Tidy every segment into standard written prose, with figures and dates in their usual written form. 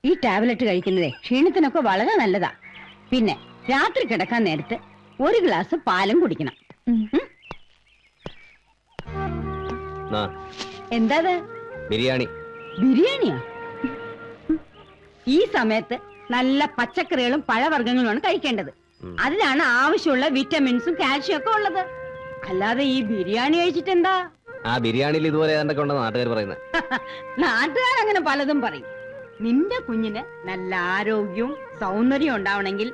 ഈ ടാബ്ലറ്റ് കഴിക്കുന്നതേ ക്ഷീണത്തിനൊക്കെ വളരെ നല്ലതാ. പിന്നെ രാത്രി കിടക്കാൻ നേരത്ത് ഒരു ഗ്ലാസ് പാലും കുടിക്കണം. എന്താ ബിരിയാണി? ബിരിയാണിയാ? ഈ സമയത്ത് നല്ല പച്ചക്കറികളും പഴവർഗ്ഗങ്ങളുമാണ് കഴിക്കേണ്ടത്. അതിലാണ് ആവശ്യമുള്ള വിറ്റമിൻസും കാൽഷ്യം ഒക്കെ ഉള്ളത്. അല്ലാതെ ഈ ബിരിയാണി കഴിച്ചിട്ട് എന്താ? ആ ബിരിയാണിയിൽ ഇതുപോലെ എന്തൊക്കെ ഉണ്ടെന്ന് നാട്ടുകാർ പറയുന്നത്. നാട്ടുകാർ അങ്ങനെ പലതും പറയും. നിന്റെ കുഞ്ഞിന് നല്ല ആരോഗ്യവും സൗന്ദര്യവും ഉണ്ടാവണമെങ്കിൽ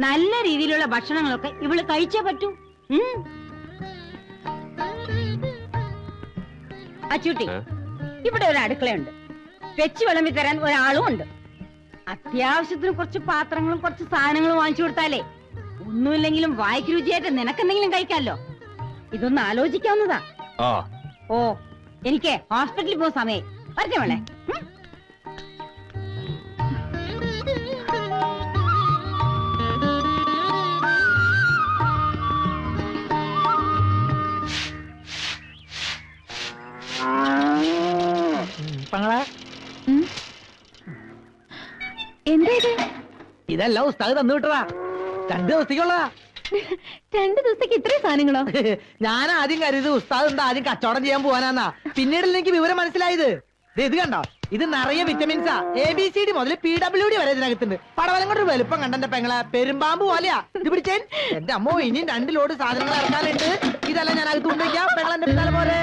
നല്ല രീതിയിലുള്ള ഭക്ഷണങ്ങളൊക്കെ ഇവള് കഴിച്ചേ പറ്റൂ. അച്ചൂട്ടി, ഇവിടെ ഒരു അടുക്കളയുണ്ട്. വെച്ച് വിളമ്പി തരാൻ ഒരാളും ഉണ്ട്. അത്യാവശ്യത്തിന് കുറച്ച് പാത്രങ്ങളും കുറച്ച് സാധനങ്ങളും വാങ്ങിച്ചു കൊടുത്താലേ ഒന്നുമില്ലെങ്കിലും വായിക്ക് രുചിയായിട്ട് നിനക്കെന്തെങ്കിലും കഴിക്കാമല്ലോ. ഇതൊന്ന് ആലോചിക്കാവുന്നതാ. ഓ, എനിക്ക് ഹോസ്പിറ്റലിൽ പോകുന്ന സമയം പറഞ്ഞ വേളെ. എന്താ ഇത്? ഇതല്ല ഉസ്താദ് തന്നു വിട്ടതാ. 2 ദിവസത്തേക്കുള്ളതാ. 2 ദിവസത്തേക്ക് ഇത്രയും സാധനങ്ങളോ? ഞാൻ ആദ്യം കരുത് ഉസ്താദ് എന്താ ആദ്യം കച്ചവടം ചെയ്യാൻ പോവാനാന്നാ. പിന്നീട് എനിക്ക് വിവരം മനസ്സിലായത്. ഇത് കണ്ടോ, ഇത് നിറയെ വിറ്റമിൻസാ. ABCD മുതൽ PWD വരെ ഇതിനകത്തുണ്ട്. പടവലം കൊണ്ട് വലുപ്പം കണ്ടെന്റെ പെങ്ങളെ പെരുമ്പാമ്പ് പോലെയാ. ഇത് പിടിച്ചേൻ എന്റെ അമ്മോ. ഇനിയും 2 ലോഡ് സാധനങ്ങൾ ഇറക്കാനുണ്ട്. ഇതെല്ലാം ഞാൻ അകത്ത് കൊണ്ടുവയ്ക്കാം. പെങ്ങളെന്റെ പിന്നാലെ പോരെ.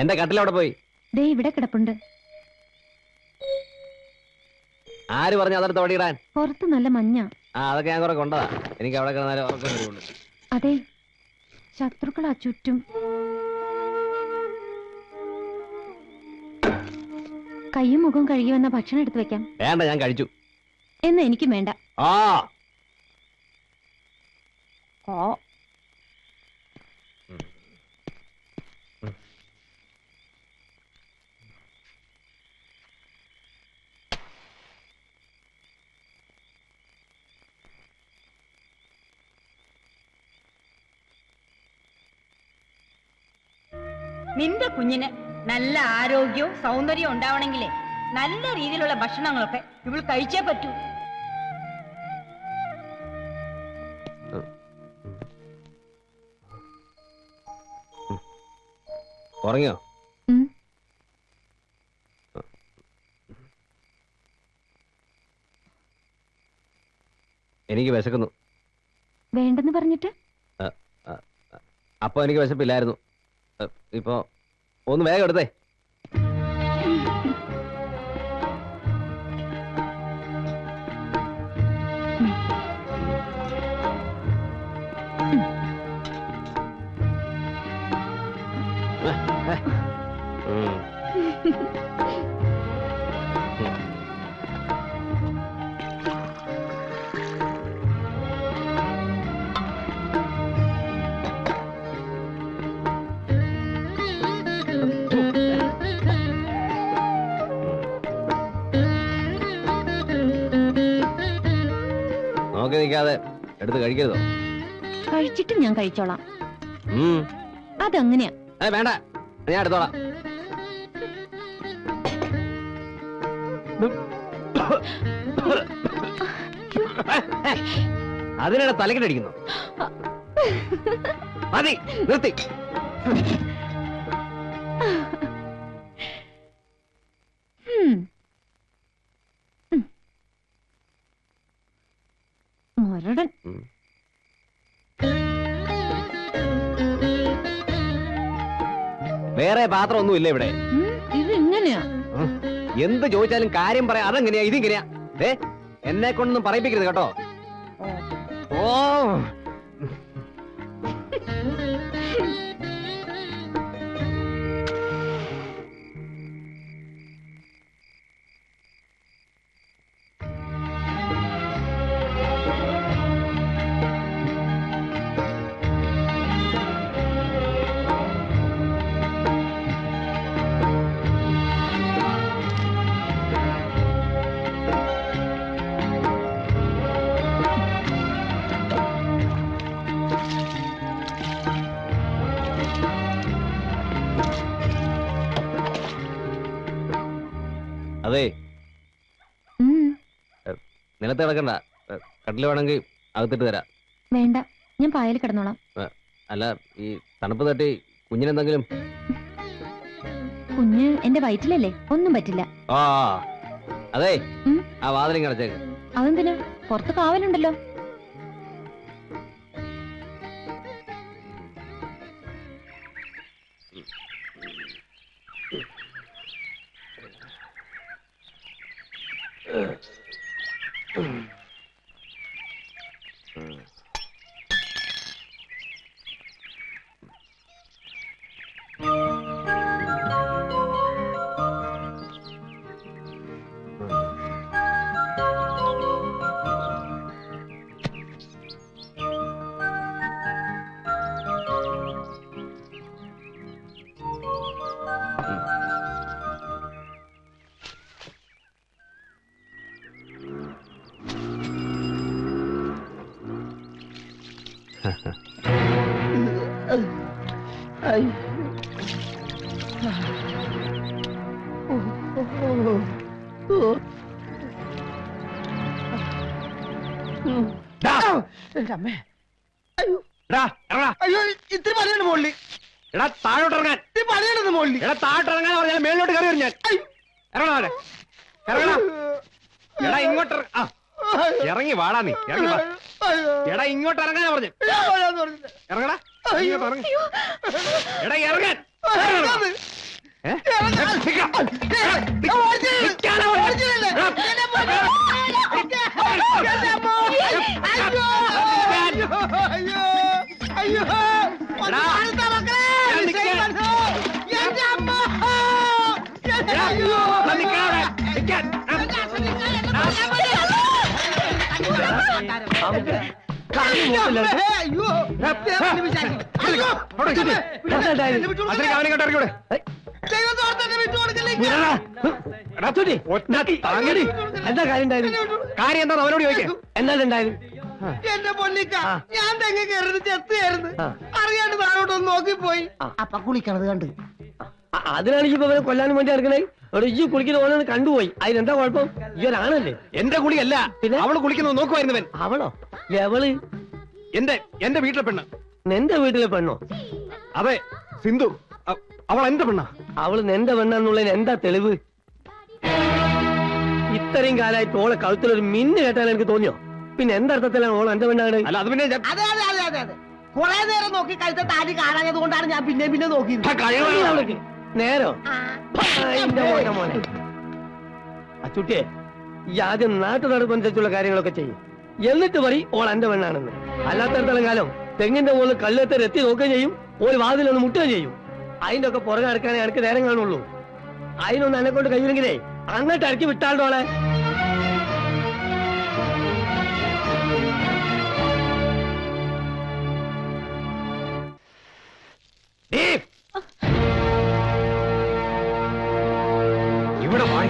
എന്റെ കട്ടിൽ അവിടെ പോയി. ദേ ഇവിടെ കിടപ്പുണ്ട്. ആര് പറഞ്ഞു അതെടുത്ത് ഓടിയിടാൻ? പുറത്ത് നല്ല മഞ്ഞ. അതൊക്കെ ഞാൻ കുറെ കൊണ്ടതാ. എനിക്ക് അവിടെ കിടന്നാലും ഉറക്കം വരുള്ളൂ. അതെ, ശത്രുക്കളാ ചുറ്റും. കയ്യും മുഖവും കഴുകി വന്ന ഭക്ഷണം എടുത്തു വെക്കാം. വേണ്ട, ഞാൻ കഴിച്ചു. എന്നാ എനിക്കും വേണ്ട. നിന്റെ കുഞ്ഞിന് നല്ല ആരോഗ്യവും സൗന്ദര്യവും ഉണ്ടാവണമെങ്കിലേ നല്ല രീതിയിലുള്ള ഭക്ഷണങ്ങളൊക്കെ ഇവൾ കഴിച്ചേ പറ്റൂ. ഉറങ്ങിയോ? എനിക്ക് വിശക്കുന്നു. വേണ്ടെന്ന് പറഞ്ഞിട്ട്? അപ്പൊ എനിക്ക് വിശപ്പില്ലായിരുന്നു. ഇപ്പൊ ഒന്ന് വേഗം എടുത്തേ. നോക്കി നിൽക്കാതെ എടുത്ത് കഴിക്കരുതോ? കഴിച്ചിട്ട് ഞാൻ കഴിച്ചോളാം. അതങ്ങനെയാ. വേണ്ട, ഞാൻ എടുത്തോളാം. അതിനിടെ തലക്കിട്ടടിക്കുന്നു. മതി, നിർത്തി. മരടൻ. വേറെ പാത്രം ഒന്നും ഇല്ല ഇവിടെ. ഇത് എങ്ങനെയാ? എന്ത് ചോദിച്ചാലും കാര്യം പറയാം. അതെങ്ങനെയാ ഇതിങ്ങനെയാ? എന്നെ കൊണ്ടൊന്നും പറയിപ്പിക്കരുത് കേട്ടോ. ഓ, അതെ ഉം, നിലത്ത് കിടക്കണ്ട, കട്ടില് വേണമെങ്കിൽ അകത്തിട്ട് തരാം. വേണ്ട, ഞാൻ പായൽ കിടന്നോളാം. അല്ല, ഈ തണുപ്പ് തട്ടി കുഞ്ഞിനെന്തെങ്കിലും. കുഞ്ഞ് എന്റെ വയറ്റിലല്ലേ, ഒന്നും പറ്റില്ല. ആ അതെ, ഉം. ആ വാതിലും കിടച്ചേക്ക്. അതെന്തിനാ? പുറത്ത് കാവലുണ്ടല്ലോ. അമ്മേ, എടാ, ഇറങ്ങടാ. അയ്യോ, ഇത്തിരി പണിയാണ് മുകളിൽ. എടാ താഴോട്ടിറങ്ങാൻ. ഇത്തിരി പണിയാണെന്ന് മുകളിൽ. എടാ താഴോട്ടിറങ്ങാൻ പറഞ്ഞാൽ മേളിലോട്ട് കയറി വരും ഞാൻ. ഇറങ്ങണ അവിടെ, ഇറങ്ങണ. എടാ ഇങ്ങോട്ട് ആ, ഇറങ്ങി വാടാ നീ, ഇറങ്ങി വാ. എടാ ഇങ്ങോട്ട് ഇറങ്ങാനാ പറഞ്ഞു. ഇറങ്ങടാ, ഇങ്ങോട്ട് ഇറങ്ങി. എടാ ഇറങ്ങാൻ. ഏ? നിൽക്കാം. നിൽക്കാനാ പറഞ്ഞത്. എന്താ കാര്യം ഉണ്ടായിരുന്നു? കാര്യം എന്താ അവനോട് ചോദിക്കാം. എന്തായാലും ഉണ്ടായിരുന്നു. എന്റെ പൊന്നിക്ക, ഞാൻ തെങ്ങ് കയറുന്നത് ചെത്തുകയായിരുന്നു. അറിയാണ്ട് താഴോട്ടൊന്ന് നോക്കിപ്പോയി. അപ്പൊ കുളിക്കണത് കണ്ട്. അതിനാണെങ്കിൽ ഇപ്പൊ അവരെ കൊല്ലാനും വേണ്ടി ഇറങ്ങണേ. അവിടെ ഈ കുളിക്കുന്ന ഓരോന്ന് കണ്ടുപോയി. അതിനെന്താ കുഴപ്പം? ഇവരാണല്ലേ. എന്റെ കുളിയല്ല, അവള് കുളിക്കുന്നത് നോക്കുമായിരുന്നവൻ. അവളോ? എവള്? എന്റെ വീട്ടിലെ പെണ്ണ്. നിന്റെ വീട്ടിലെ പെണ്ണോ? അതെ, സിന്ധു. അവൾ എന്റെ പെണ്ണ. അവള് നിന്റെ പെണ്ണാന്നുള്ളതിന് എന്താ തെളിവ്? ഇത്രയും കാലമായിട്ട് ഓളെ കഴുത്തിലൊരു മിന്ന് കേട്ടാൽ എനിക്ക് തോന്നിയോ? പിന്നെ എന്തർത്ഥത്തിലാണ് ഓൾ എന്റെ പെണ്ണാണ്? അല്ല, അത് പിന്നെ അതെ അതെ അതെ അതെ അതെ, കുറെ നേരം നോക്കി കഴുത്ത താടി കാണാഞ്ഞത് കൊണ്ടാണ് ഞാൻ പിന്നെ നോക്കിയത്. അവൾക്ക് നേരോ? എന്റെ മോനെ മോനെ അച്ചുട്ടിയെ, ഈ ആദ്യം നാട്ടു നടപ്പനുസരിച്ചുള്ള കാര്യങ്ങളൊക്കെ ചെയ്യും. എന്നിട്ട് പറയും ഓൾ എന്റെ പെണ്ണാണെന്ന്. അല്ലാത്തടത്തോളം കാലം തെങ്ങിന്റെ മുകളിൽ കല്ലെത്തി എത്തി നോക്കുകയും ചെയ്യും, ഒരു വാതിലൊന്ന് മുട്ടുകയും ചെയ്യും. അതിന്റെ ഒക്കെ പുറകെ നടക്കാനേ എനിക്ക് നേരം കാണുള്ളൂ. അതിനൊന്ന് എന്നെ കൊണ്ട് കഴിയുമെങ്കിലേ അങ്ങോട്ട് ഇറക്കി വിട്ടാളോളെ. ഇവിടെ വായി.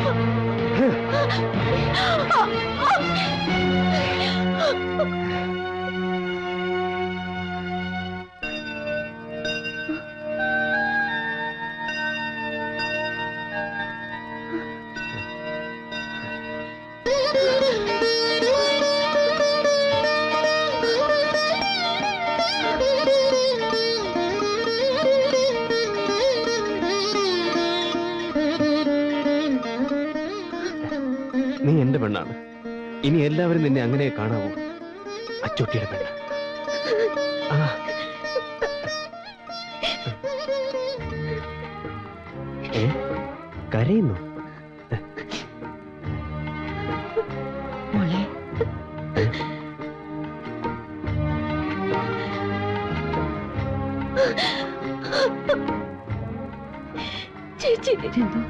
നീ എന്റെ പെണ്ണാണ്. ഇനി എല്ലാവരും നിന്നെ അങ്ങനെ കാണാവൂ. അച്ചോട്ടിയുടെ പെണ്ണ്. കരയുന്നു. മോളെ, ചേച്ചി സിന്ധു,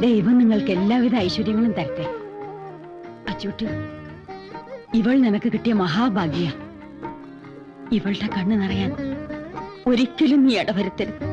ദൈവം നിങ്ങൾക്ക് എല്ലാവിധ ഐശ്വര്യങ്ങളും തരട്ടെ. അച്ചൂട്ടി, ഇവൾ നിനക്ക് കിട്ടിയ മഹാഭാഗ്യ. ഇവളുടെ കണ്ണ് നിറയാൻ ഒരിക്കലും നീ ഇടവരുത്തരുത്.